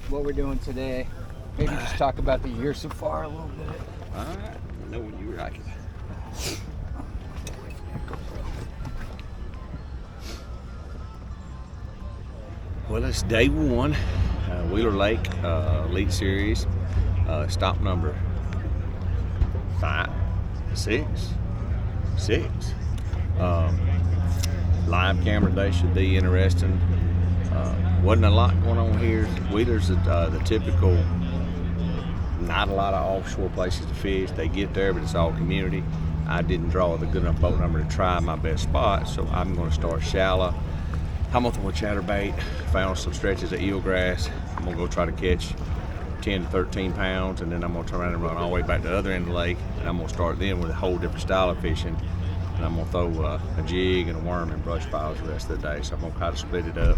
what we're doing today. Maybe just talk about the year so far a little bit. All right. I know when you like it. Well, it's day one, Wheeler Lake Elite Series, stop number 5, 6. Live camera day should be interesting. Wasn't a lot going on here. Wheeler's the typical, not a lot of offshore places to fish. They get there, but it's all community. I didn't draw the good enough boat number to try my best spot, so I'm going to start shallow. I'm going to throw a chatterbait, found some stretches of eelgrass. I'm going to go try to catch 10 to 13 pounds, and then I'm going to turn around and run all the way back to the other end of the lake, and I'm going to start then with a whole different style of fishing. And I'm going to throw a jig and a worm and brush piles the rest of the day, so I'm going to try to split it up.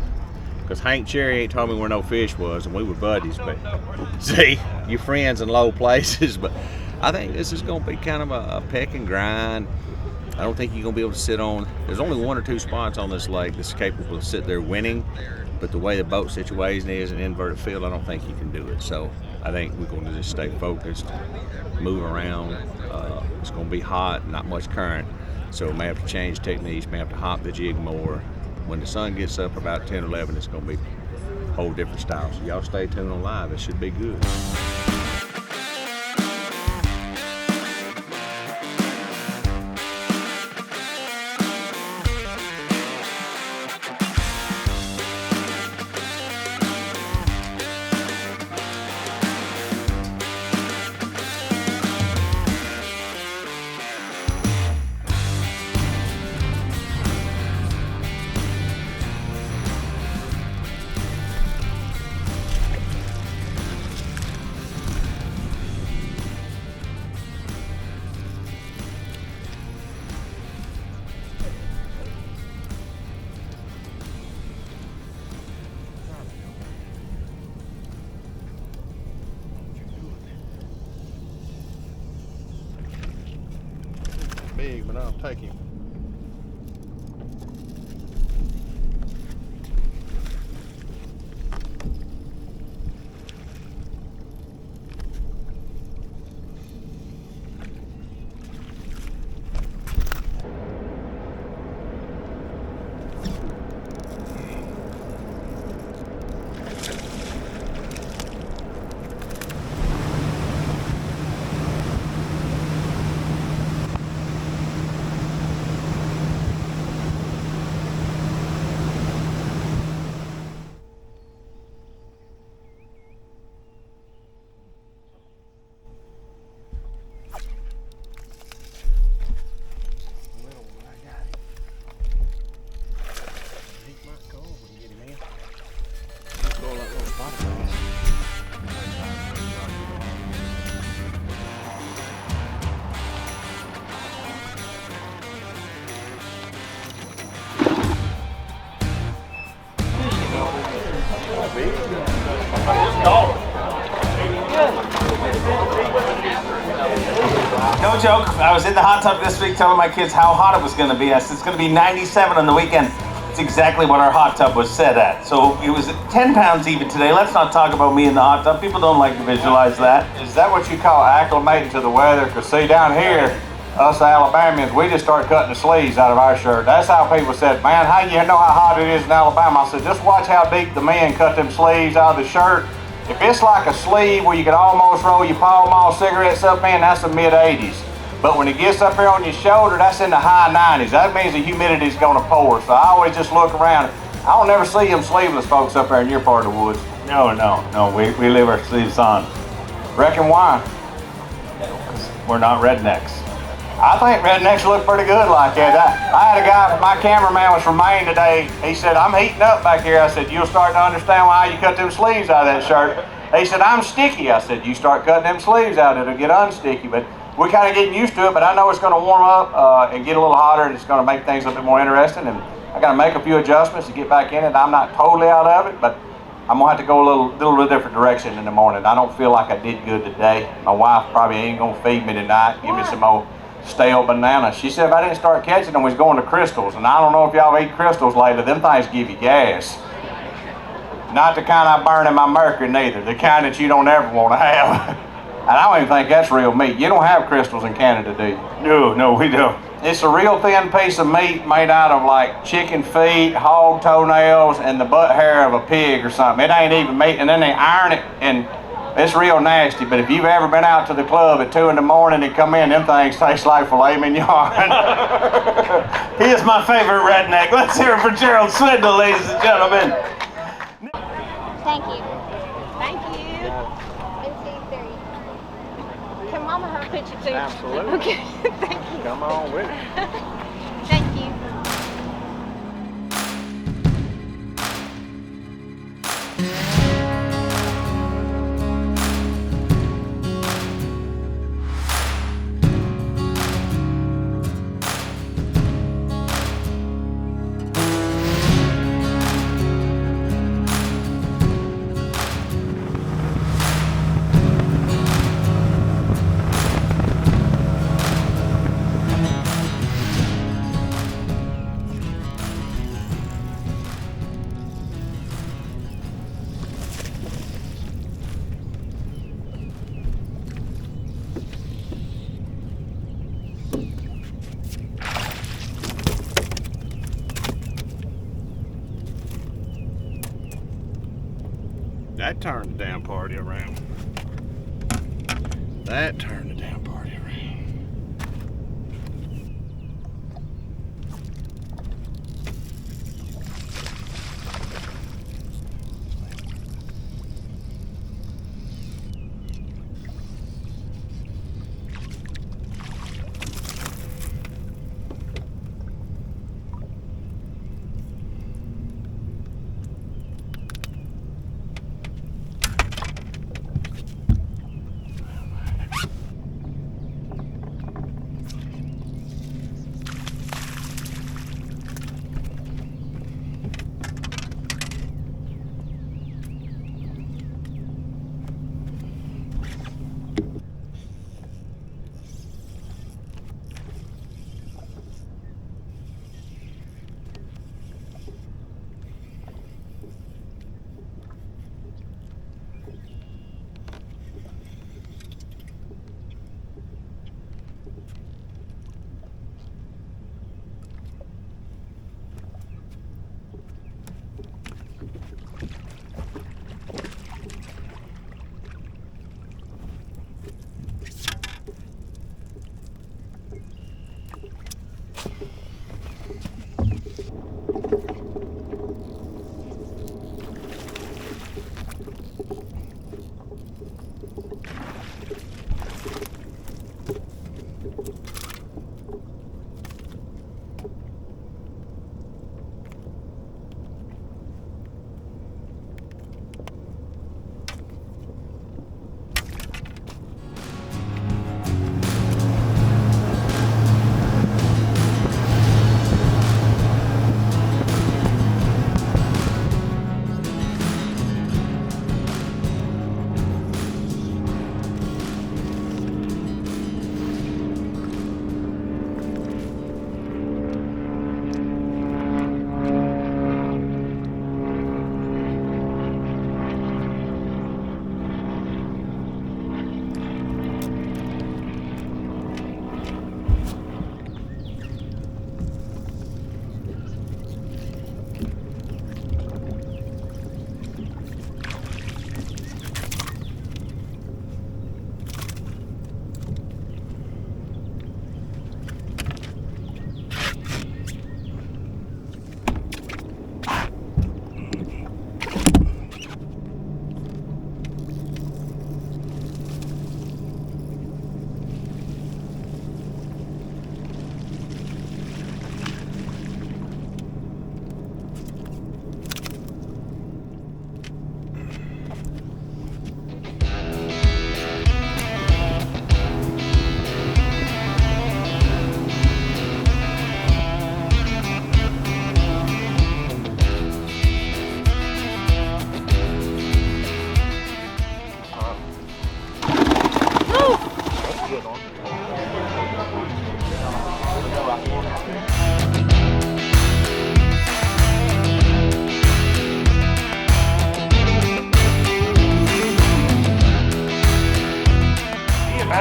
Because Hank Cherry ain't told me where no fish was, and we were buddies, but see, you're friends in low places, but I think this is going to be kind of a peck and grind. I don't think you're going to be able to sit on, there's only 1 or 2 spots on this lake that's capable of sit there winning, but the way the boat situation is, an inverted field, I don't think you can do it. So I think we're going to just stay focused, move around. It's going to be hot, not much current, so we may have to change techniques, may have to hop the jig more. When the sun gets up about 10 or 11, it's going to be a whole different style. So y'all stay tuned on live, it should be good. Big, but I'll take him. No joke, I was in the hot tub this week telling my kids how hot it was going to be. I said it's going to be 97 on the weekend. It's exactly what our hot tub was set at. So it was 10 pounds even today. Let's not talk about me in the hot tub. People don't like to visualize that. Is that what you call acclimating to the weather? Because see, down here, us Alabamians, we just start cutting the sleeves out of our shirt. That's how people said, man, how you know how hot it is in Alabama? I said, just watch how deep the men cut them sleeves out of the shirt. If it's like a sleeve where you can almost roll your Pall Mall cigarettes up in, that's the mid-80s. But when it gets up here on your shoulder, that's in the high 90s. That means the humidity's gonna pour. So I always just look around. I don't never see them sleeveless folks up there in your part of the woods. No, we leave our sleeves on. Reckon why? We're not rednecks. I think rednecks look pretty good like that. I had a guy, my cameraman was from Maine today. He said, I'm heating up back here. I said, you'll start to understand why you cut them sleeves out of that shirt. He said, I'm sticky. I said, you start cutting them sleeves out, it'll get unsticky. But we're kind of getting used to it, but I know it's going to warm up and get a little hotter, and it's going to make things a little bit more interesting. And I got to make a few adjustments to get back in it. I'm not totally out of it, but I'm going to have to go a little bit different direction in the morning. I don't feel like I did good today. My wife probably ain't going to feed me tonight, give me some more stale banana. She said if I didn't start catching them, we was going to crystals. And I don't know if y'all eat crystals lately. Them things give you gas. Not the kind I burn in my mercury neither. The kind that you don't ever want to have. And I don't even think that's real meat. You don't have crystals in Canada, do you? No, we don't. It's a real thin piece of meat made out of like chicken feet, hog toenails, and the butt hair of a pig or something. It ain't even meat, and then they iron it, and it's real nasty. But if you've ever been out to the club at 2 in the morning and come in, them things taste like filet mignon. He is my favorite redneck. Let's hear it for Gerald Swindle, ladies and gentlemen. Thank you. Thank you. Can Mama have a picture too? Absolutely. Okay. Thank you. Come on with it. Thank you. That turned the damn party around. That turned the damn party around.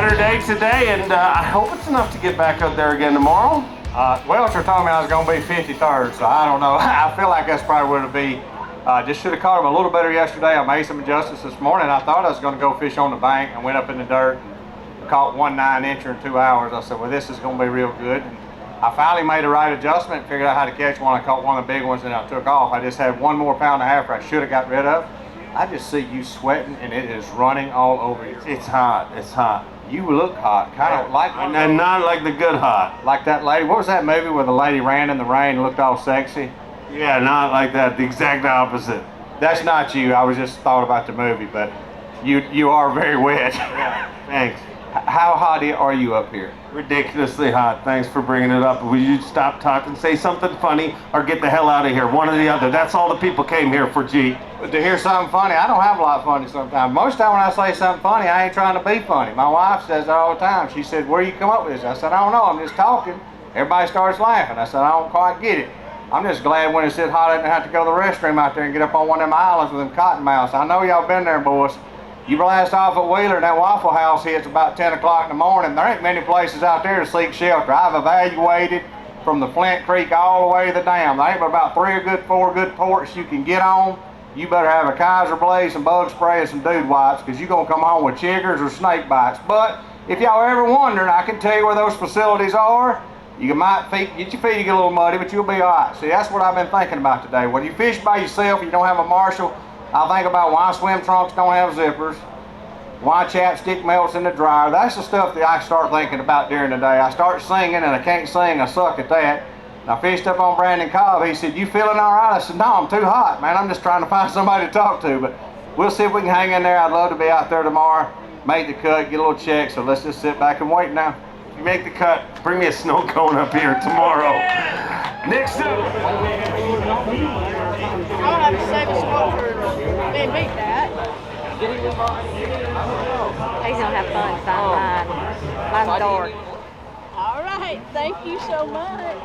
Better day today, and I hope it's enough to get back out there again tomorrow. Welcher told me I was going to be 53rd, so I don't know. I feel like that's probably where to be. Just should have caught him a little better yesterday. I made some adjustments this morning. I thought I was going to go fish on the bank. I went up in the dirt and caught 1 9-incher in 2 hours. I said, well, this is going to be real good. And I finally made the right adjustment, figured out how to catch one. I caught one of the big ones and I took off. I just had 1 more pound and a half I should have got rid of. I just see you sweating and it is running all over you. It's hot. It's hot. You look hot, kind of like one of And those- not like the good hot. like that lady. What was that movie where the lady ran in the rain and looked all sexy? Yeah, not like that. The exact opposite. That's not you. I was just thought about the movie, but you are very wet. Thanks. How hot are you up here? Ridiculously hot. Thanks for bringing it up. Will you stop talking, say something funny, or get the hell out of here? One or the other. That's all the people came here for, G. To hear something funny, I don't have a lot of funny sometimes. Most of the time when I say something funny, I ain't trying to be funny. My wife says that all the time. She said, where do you come up with this? I said, I don't know, I'm just talking. Everybody starts laughing. I said, I don't quite get it. I'm just glad when it's this hot I didn't have to go to the restroom out there and get up on one of them islands with them cottonmouths. I know y'all been there, boys. You blast off at Wheeler and that Waffle House hits about 10 o'clock in the morning. There ain't many places out there to seek shelter. I've evaluated from the Flint Creek all the way to the dam. There ain't but about 4 good ports you can get on. You better have a Kaiser blade, some bug spray, and some dude wipes, because you're going to come home with chiggers or snake bites. But if y'all ever wondering, I can tell you where those facilities are. You might get your feet a little muddy, but you'll be all right. See, that's what I've been thinking about today. When you fish by yourself, you don't have a marshal, I think about why swim trunks don't have zippers, why chapstick melts in the dryer. That's the stuff that I start thinking about during the day. I start singing, and I can't sing. I suck at that. And I fished up on Brandon Cobb. He said, you feeling all right? I said, no, I'm too hot, man. I'm just trying to find somebody to talk to. But we'll see if we can hang in there. I'd love to be out there tomorrow, make the cut, get a little check. So let's just sit back and wait now. If you make the cut, bring me a snow cone up here tomorrow. Next up. I'm gonna have to save a spot for being beat that. He's gonna have fun to find mine. Mine's dark. All right, thank you so much.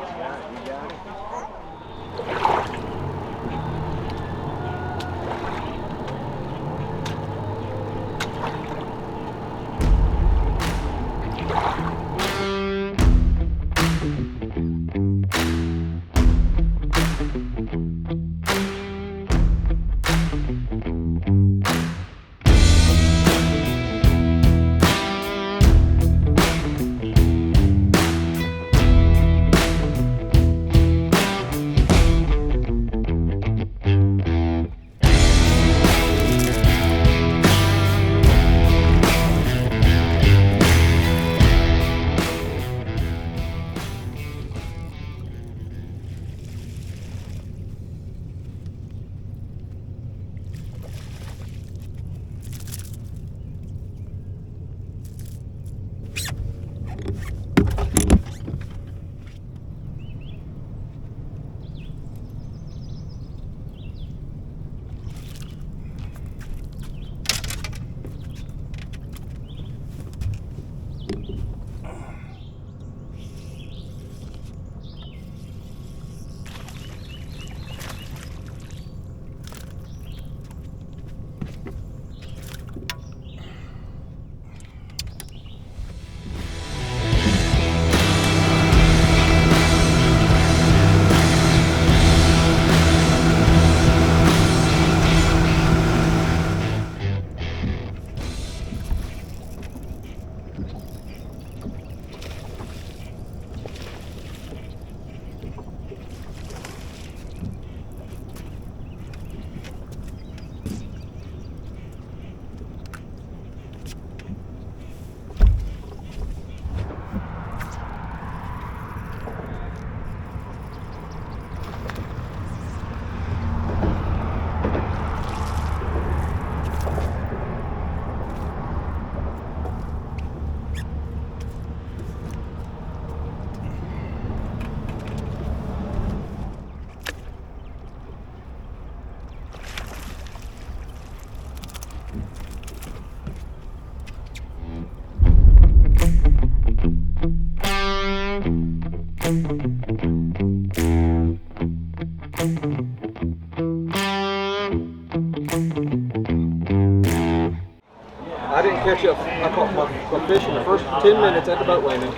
catch up. I caught my fish in the first 10 minutes at the boat landing,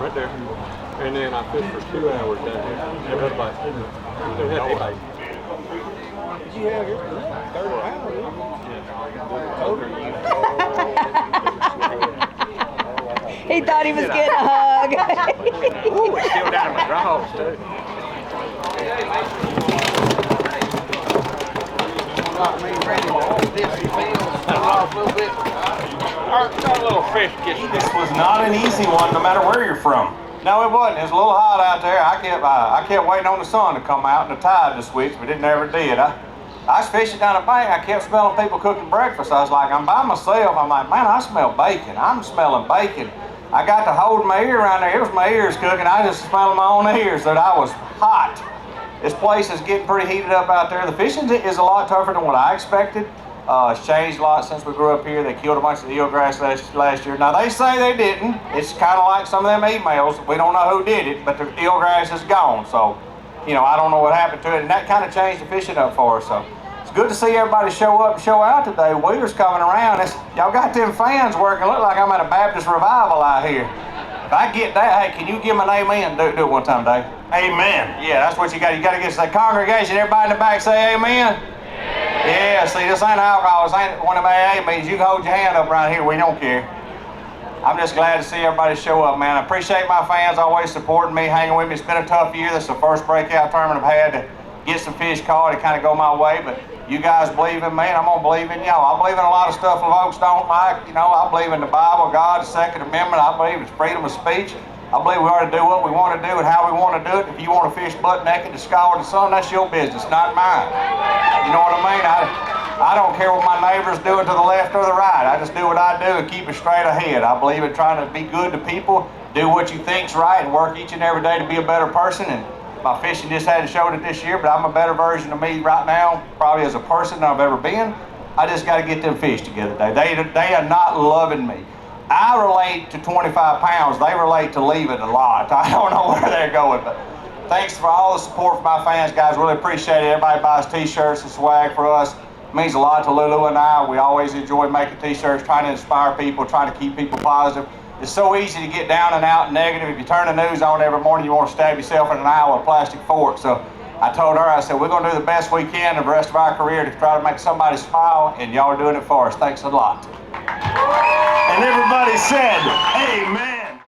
right there, and then I fished for 2 hours down here. Never had a bite. Never had a bite. Did you have your 30 pounds? He thought he was getting a hug. Ooh, it's still down in my drawers, too. This was not an easy one, no matter where you're from. No, it wasn't. It was a little hot out there. I kept waiting on the sun to come out and the tide to switch, but it never did. I was fishing down the bank. I kept smelling people cooking breakfast. I was like, I'm by myself. I'm like, man, I smell bacon. I'm smelling bacon. I got to hold my ear around there. It was my ears cooking. I just smelled my own ears that I was hot. This place is getting pretty heated up out there. The fishing is a lot tougher than what I expected. It's changed a lot since we grew up here. They killed a bunch of the eelgrass last year. Now, they say they didn't. It's kind of like some of them emails. We don't know who did it, but the eelgrass is gone. So, you know, I don't know what happened to it. And that kind of changed the fishing up for us. So, it's good to see everybody show up and show out today. Wheeler's coming around. Y'all got them fans working. Look like I'm at a Baptist revival out here. If I get that, hey, can you give them an amen? Do it one time, Dave. Amen. Yeah, that's what you got. You got to get to the congregation. Everybody in the back say amen. Yeah, see, this ain't alcohol. This ain't one of my AA meetings. You can hold your hand up around here. We don't care. I'm just glad to see everybody show up, man. I appreciate my fans always supporting me, hanging with me. It's been a tough year. This is the first breakout tournament I've had to get some fish caught and kind of go my way. But you guys believe in me, and I'm going to believe in y'all. I believe in a lot of stuff folks don't like. You know, I believe in the Bible, God, the Second Amendment. I believe in freedom of speech. I believe we ought to do what we want to do and how we want to do it. If you want to fish butt naked to scour the sun, that's your business, not mine. You know what I mean? I don't care what my neighbor's doing to the left or the right. I just do what I do and keep it straight ahead. I believe in trying to be good to people, do what you think's right, and work each and every day to be a better person. And my fishing just hadn't showed it this year, but I'm a better version of me right now, probably as a person than I've ever been. I just got to get them fish together today. They are not loving me. I relate to 25 pounds. They relate to leave it a lot. I don't know where they're going, but thanks for all the support from my fans, guys. Really appreciate it. Everybody buys t-shirts and swag for us. It means a lot to Lulu and I. We always enjoy making t-shirts, trying to inspire people, trying to keep people positive. It's so easy to get down and out and negative. If you turn the news on every morning, you want to stab yourself in an eye with a plastic fork. So I told her, I said, we're going to do the best we can the rest of our career to try to make somebody smile, and y'all are doing it for us. Thanks a lot. And everybody said, amen.